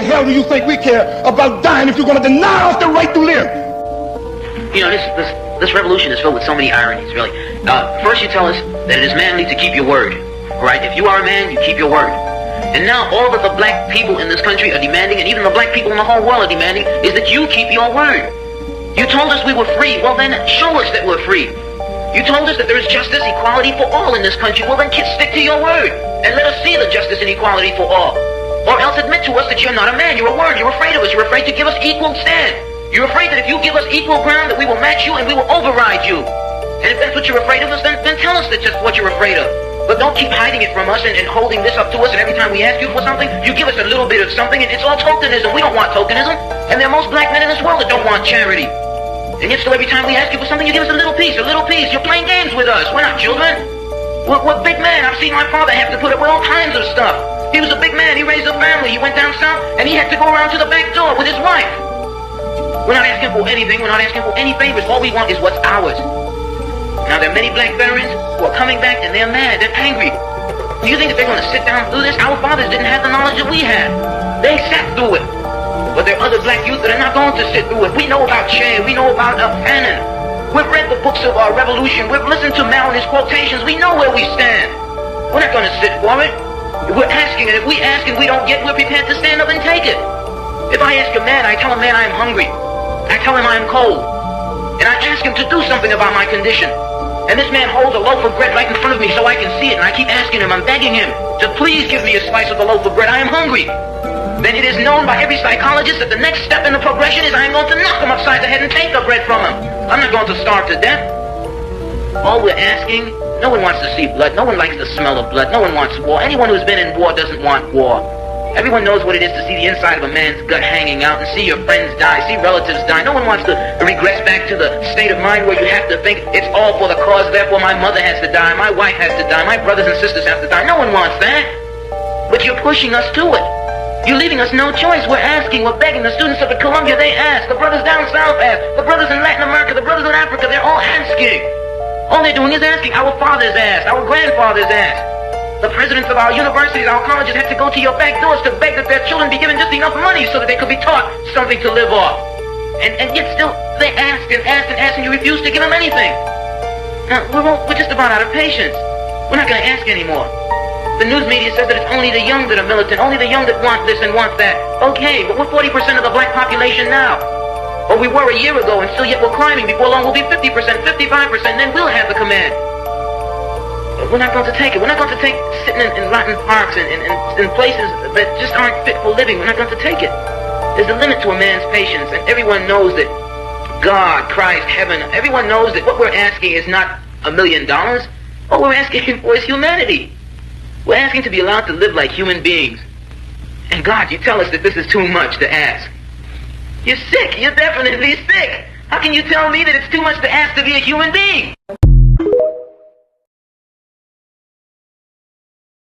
the hell do you think we care about dying if you're going to deny us the right to live? You know, this revolution is filled with so many ironies, really. First you tell us that it is manly to keep your word, right? If you are a man, you keep your word. And now all that the black people in this country are demanding, and even the black people in the whole world are demanding, is that you keep your word. You told us we were free. Well, then show us that we're free. You told us that there is justice, equality for all in this country. Well, then stick to your word and let us see the justice and equality for all. Or else admit to us that you're not a man. You're a word. You're afraid of us. You're afraid to give us equal stand. You're afraid that if you give us equal ground, that we will match you and we will override you. And if that's what you're afraid of us, then tell us that's just what you're afraid of. But don't keep hiding it from us and holding this up to us, and every time we ask you for something, you give us a little bit of something, and it's all tokenism. We don't want tokenism. And there are most black men in this world that don't want charity. And yet still every time we ask you for something, you give us a little piece, a little piece. You're playing games with us. We're not children. We're big men. I've seen my father have to put up with all kinds of stuff. He was a big man. He raised a family. He went down south, and he had to go around to the back door with his wife. We're not asking for anything. We're not asking for any favors. All we want is what's ours. Now, there are many black veterans who are coming back, and they're mad. They're angry. Do you think that they're going to sit down through this? Our fathers didn't have the knowledge that we had. They sat through it. But there are other black youth that are not going to sit through it. We know about Che. We know about Fanon. We've read the books of our revolution. We've listened to Mao and his quotations. We know where we stand. We're not going to sit for it. We're asking, and if we ask and we don't get, we're prepared to stand up and take it. If I ask a man, I tell a man I am hungry. I tell him I am cold. And I ask him to do something about my condition. And this man holds a loaf of bread right in front of me so I can see it. And I keep asking him, I'm begging him to please give me a slice of the loaf of bread. I am hungry. Then it is known by every psychologist that the next step in the progression is I am going to knock him upside the head and take the bread from him. I'm not going to starve to death. All we're asking, no one wants to see blood. No one likes the smell of blood. No one wants war. Anyone who's been in war doesn't want war. Everyone knows what it is to see the inside of a man's gut hanging out and see your friends die, see relatives die. No one wants to regress back to the state of mind where you have to think it's all for the cause, therefore my mother has to die, my wife has to die, my brothers and sisters have to die. No one wants that. But you're pushing us to it. You're leaving us no choice. We're asking, we're begging. The students of the Columbia, they ask. The brothers down south ask. The brothers in Latin America, the brothers in Africa, they're all asking. All they're doing is asking. Our fathers asked. Our grandfathers asked. The presidents of our universities, our colleges had to go to your back doors to beg that their children be given just enough money so that they could be taught something to live off. And yet still, they asked and asked and asked, and you refused to give them anything. Now, we're just about out of patience. We're not going to ask anymore. The news media says that it's only the young that are militant, only the young that want this and want that. Okay, but we're 40% of the black population now. Or we were a year ago, and still yet we're climbing. Before long, we'll be 50%, 55%, then we'll have the command. We're not going to take it. We're not going to take sitting in rotten parks and in places that just aren't fit for living. We're not going to take it. There's a limit to a man's patience, and everyone knows that God, Christ, heaven, everyone knows that what we're asking is not $1 million. What we're asking for is humanity. We're asking to be allowed to live like human beings. And God, you tell us that this is too much to ask. You're sick. You're definitely sick. How can you tell me that it's too much to ask to be a human being?